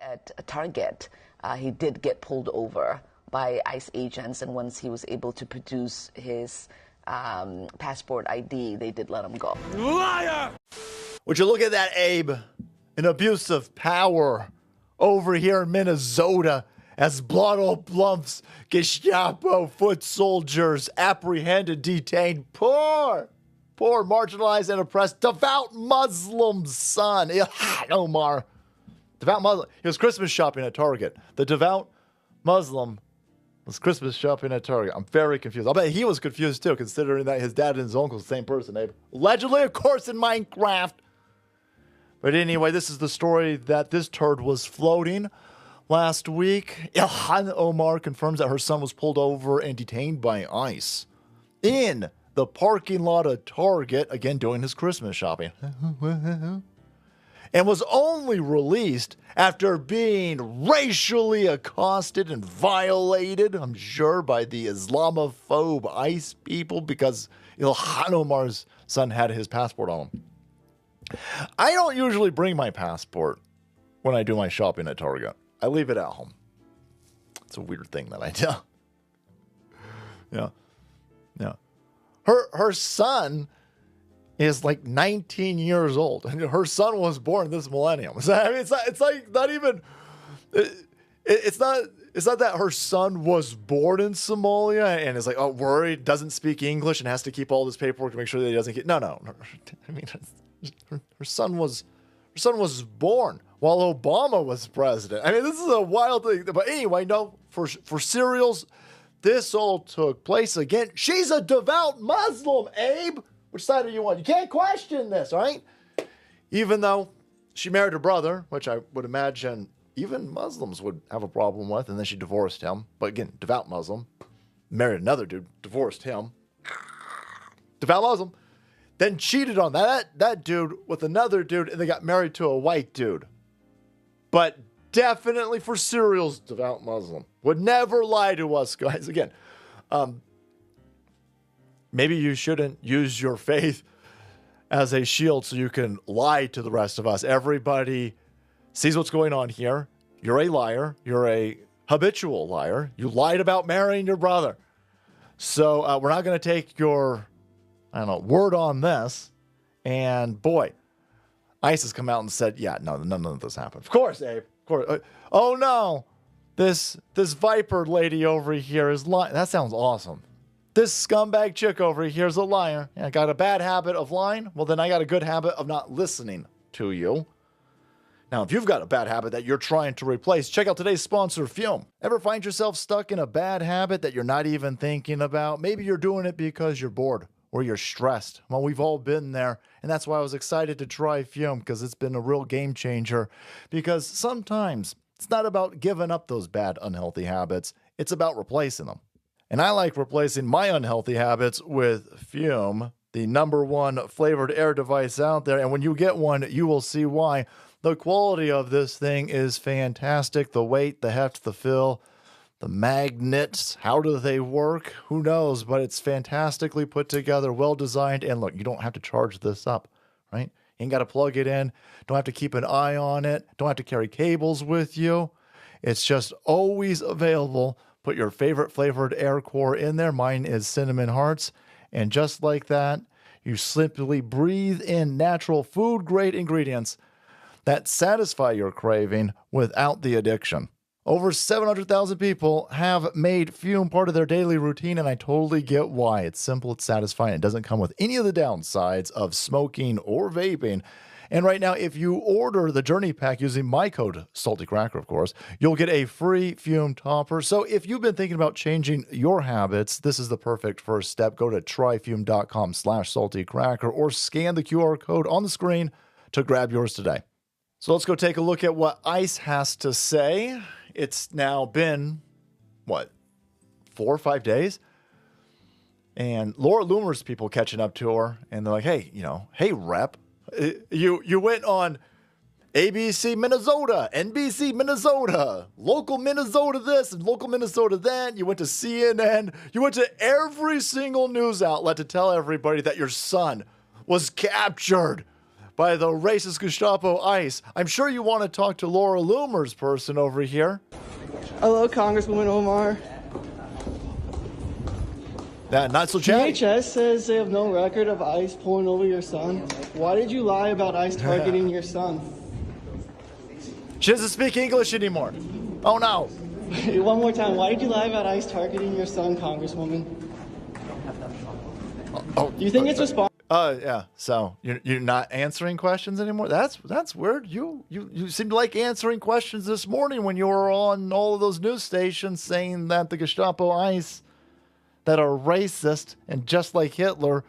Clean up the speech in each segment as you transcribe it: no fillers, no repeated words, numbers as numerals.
at a Target, he did get pulled over by ICE agents, and once he was able to produce his passport ID, they did let him go. Liar! Would you look at that, Abe? An abuse of power over here in Minnesota as Blood Bluff's Gestapo foot soldiers apprehended, detained poor marginalized and oppressed devout Muslim son, Ilhan Omar. Devout Muslim. He was Christmas shopping at Target. The devout Muslim was Christmas shopping at Target. I'm very confused. I bet he was confused too, considering that his dad and his uncle are the same person, Abe. Allegedly, of course, in Minecraft. But anyway, this is the story that this turd was floating last week. Ilhan Omar confirms that her son was pulled over and detained by ICE in the parking lot of Target, again doing his Christmas shopping, and was only released after being racially accosted and violated, I'm sure, by the Islamophobe ICE people because Ilhan Omar's son had his passport on him. I don't usually bring my passport when I do my shopping at Target. I leave it at home. It's a weird thing that I do. Yeah. Her son is like 19 years old, and her son was born this millennium. So, I mean, it's like not even. It's not that her son was born in Somalia and is like, oh, worried, doesn't speak English, and has to keep all this paperwork to make sure that he doesn't get. No. I mean, her son was born while Obama was president. I mean, this is a wild thing. But anyway, no, for cereals. This all took place again. She's a devout Muslim, Abe. Which side are you on? You can't question this, all right? Even though she married her brother, which I would imagine even Muslims would have a problem with, and then she divorced him. But again, devout Muslim. Married another dude, divorced him. Devout Muslim. Then cheated on that dude with another dude, and they got married to a white dude. But definitely for cereals, devout Muslim. Would never lie to us, guys. Again, maybe you shouldn't use your faith as a shield so you can lie to the rest of us. Everybody sees what's going on here. You're a liar. You're a habitual liar. You lied about marrying your brother. So we're not going to take your, word on this. And boy, ICE has come out and said, yeah, no, none of this happened. Of course, Abe. Of course. Oh, no. This Viper lady over here is lying. That sounds awesome. This scumbag chick over here is a liar. Yeah, I got a bad habit of lying. Well, then I got a good habit of not listening to you. Now, if you've got a bad habit that you're trying to replace, check out today's sponsor, Fume. Ever find yourself stuck in a bad habit that you're not even thinking about? Maybe you're doing it because you're bored or you're stressed. Well, we've all been there. And that's why I was excited to try Fume, because it's been a real game changer. Because sometimes it's not about giving up those bad, unhealthy habits. It's about replacing them. And I like replacing my unhealthy habits with Fume, the #1 flavored air device out there. And when you get one, you will see why. The quality of this thing is fantastic. The weight, the heft, the fill, the magnets, how do they work? Who knows? But it's fantastically put together, well designed. And look, you don't have to charge this up, right? You ain't got to plug it in. Don't have to keep an eye on it. Don't have to carry cables with you. It's just always available. Put your favorite flavored air core in there. Mine is cinnamon hearts. And just like that, you simply breathe in natural food-grade ingredients that satisfy your craving without the addiction. Over 700,000 people have made Fume part of their daily routine, and I totally get why. It's simple, it's satisfying, it doesn't come with any of the downsides of smoking or vaping. And right now, if you order the Journey Pack using my code, SaltyCracker, of course, you'll get a free Fume topper. So if you've been thinking about changing your habits, this is the perfect first step. Go to tryfume.com/SaltyCracker or scan the QR code on the screen to grab yours today. So let's go take a look at what ICE has to say. It's now been, 4 or 5 days? And Laura Loomer's people catching up to her, and they're like, hey, hey, rep, you went on ABC Minnesota, NBC Minnesota, local Minnesota this and local Minnesota that. You went to CNN. You went to every single news outlet to tell everybody that your son was captured by the racist Gestapo ICE. I'm sure you want to talk to Laura Loomer's person over here. Hello, Congresswoman Omar. Not so chatty. DHS says they have no record of ICE pulling over your son. Why did you lie about ICE targeting your son? She doesn't speak English anymore. Oh, no. One more time. Why did you lie about ICE targeting your son, Congresswoman? Do you think it's responsible? Yeah. So you're not answering questions anymore? That's weird. You seemed like answering questions this morning when you were on all of those news stations saying that the Gestapo ICE that are racist and just like Hitler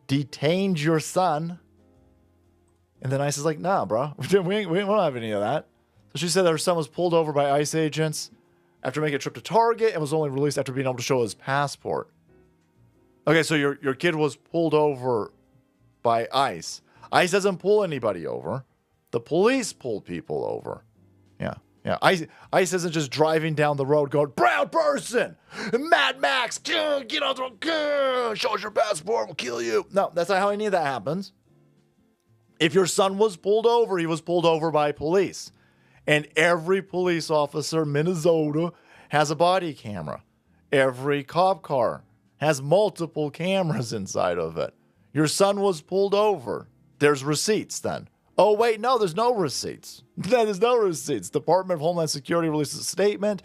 detained your son. And then ICE is like, nah, bro, we don't have any of that. So she said that her son was pulled over by ICE agents after making a trip to Target and was only released after being able to show his passport. Okay, so your kid was pulled over by ICE. ICE doesn't pull anybody over. The police pull people over. Yeah. ICE isn't just driving down the road going, brown person, Mad Max, get on the road, show us your passport, we'll kill you. No, that's not how any of that happens. If your son was pulled over, he was pulled over by police. And every police officer in Minnesota has a body camera. Every cop car has multiple cameras inside of it. Your son was pulled over. There's receipts then. Oh, wait, no, there's no receipts. There's no receipts. Department of Homeland Security released a statement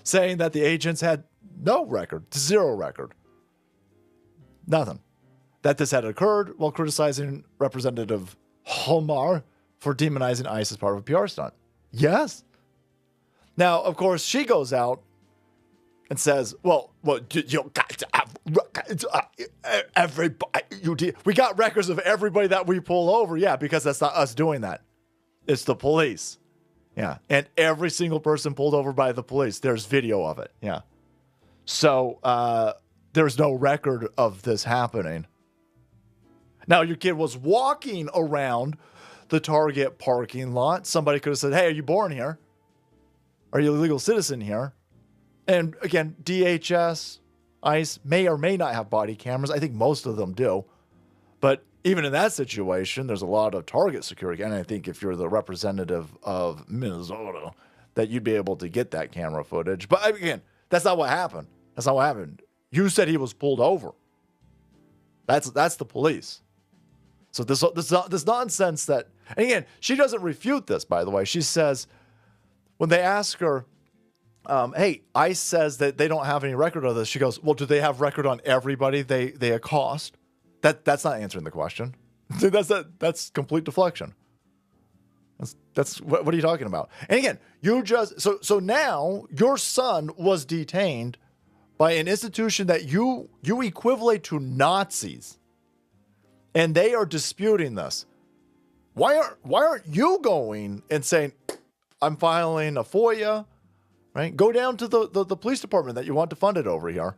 saying that the agents had no record, zero record. Nothing. That this had occurred while criticizing Representative Omar for demonizing ICE as part of a PR stunt. Yes. Now, of course, she goes out and says, well, you got to have everybody. We got records of everybody that we pull over. Yeah, because that's not us doing that. It's the police. Yeah. And every single person pulled over by the police, there's video of it. Yeah. So there's no record of this happening. Now, your kid was walking around the Target parking lot. Somebody could have said, hey, are you born here? Are you a legal citizen here? And again, DHS, ICE may or may not have body cameras. I think most of them do. But even in that situation, there's a lot of Target security. And I think if you're the representative of Minnesota, that you'd be able to get that camera footage. But again, that's not what happened. That's not what happened. You said he was pulled over. That's the police. So this nonsense that, and again, she doesn't refute this, by the way. She says, when they ask her, hey, ICE says that they don't have any record of this. She goes, well, do they have record on everybody they accost? That's not answering the question. That's complete deflection. That's what are you talking about? And again, you just so now your son was detained by an institution that you equivalent to Nazis, and they are disputing this. Why aren't you going and saying, I'm filing a FOIA? Right? Go down to the police department that you want to fund it over here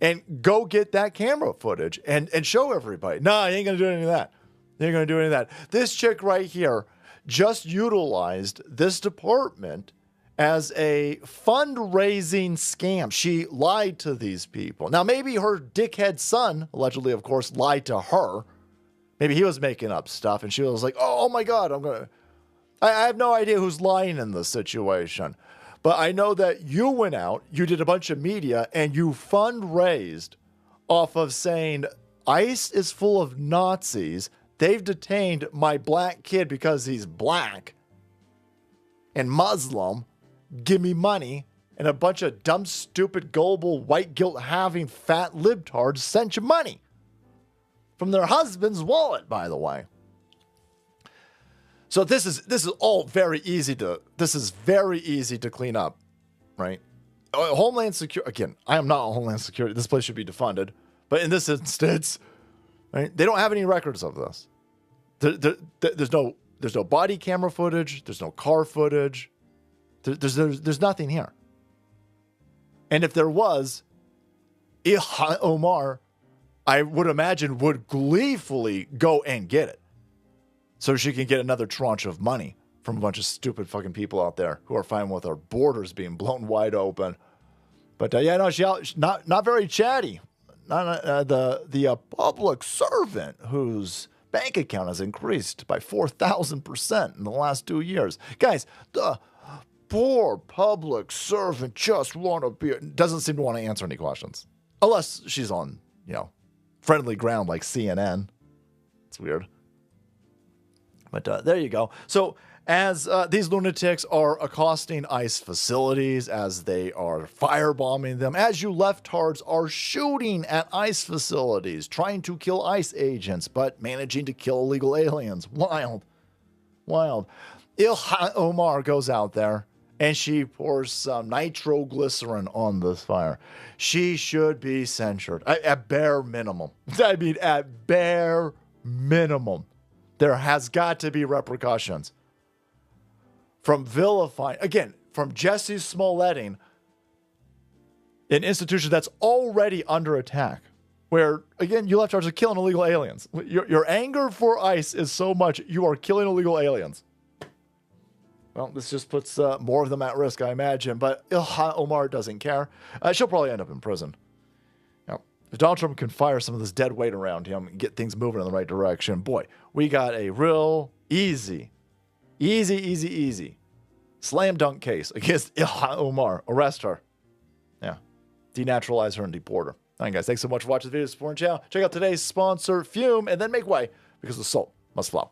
and go get that camera footage and show everybody. No, you ain't going to do any of that. You ain't going to do any of that. This chick right here just utilized this department as a fundraising scam. She lied to these people. Now, maybe her dickhead son, allegedly, of course, lied to her. Maybe he was making up stuff and she was like, oh my God, I have no idea who's lying in this situation. But I know that you went out, you did a bunch of media, and you fundraised off of saying ICE is full of Nazis. They've detained my black kid because he's black and Muslim. Give me money. And a bunch of dumb, stupid, gullible, white guilt-having fat libtards sent you money. From their husband's wallet, by the way. So this is all very easy to clean up, right? Homeland Security, again, I am not Homeland Security. This place should be defunded. But in this instance, right, they don't have any records of this. There's no body camera footage. There's no car footage. There's nothing here. And if there was, Ilhan Omar, I would imagine, would gleefully go and get it. So she can get another tranche of money from a bunch of stupid fucking people out there who are fine with our borders being blown wide open. But yeah, no, she's not very chatty. The public servant who's bank account has increased by 4,000% in the last 2 years. Guys, the poor public servant just doesn't seem to want to answer any questions. Unless she's on, friendly ground like CNN. It's weird. But there you go. So as these lunatics are accosting ICE facilities, as they are firebombing them, as you leftards are shooting at ICE facilities, trying to kill ICE agents, but managing to kill illegal aliens. Wild. Wild. Ilhan Omar goes out there and she pours some nitroglycerin on this fire. She should be censured. At bare minimum. I mean, at bare minimum. There has got to be repercussions. From vilifying, again, from Jesse Smolletting, an institution that's already under attack, where, again, you leftards are killing illegal aliens. Your anger for ICE is so much, you are killing illegal aliens. Well, this just puts more of them at risk, I imagine. But Ilhan Omar doesn't care. She'll probably end up in prison. Now, if Donald Trump can fire some of this dead weight around him and get things moving in the right direction, boy, we got a real easy slam dunk case against Ilhan Omar. Arrest her. Yeah. Denaturalize her and deport her. All right, guys. Thanks so much for watching the video. Support the channel. Check out today's sponsor, Fume, and then make way because the salt must flow.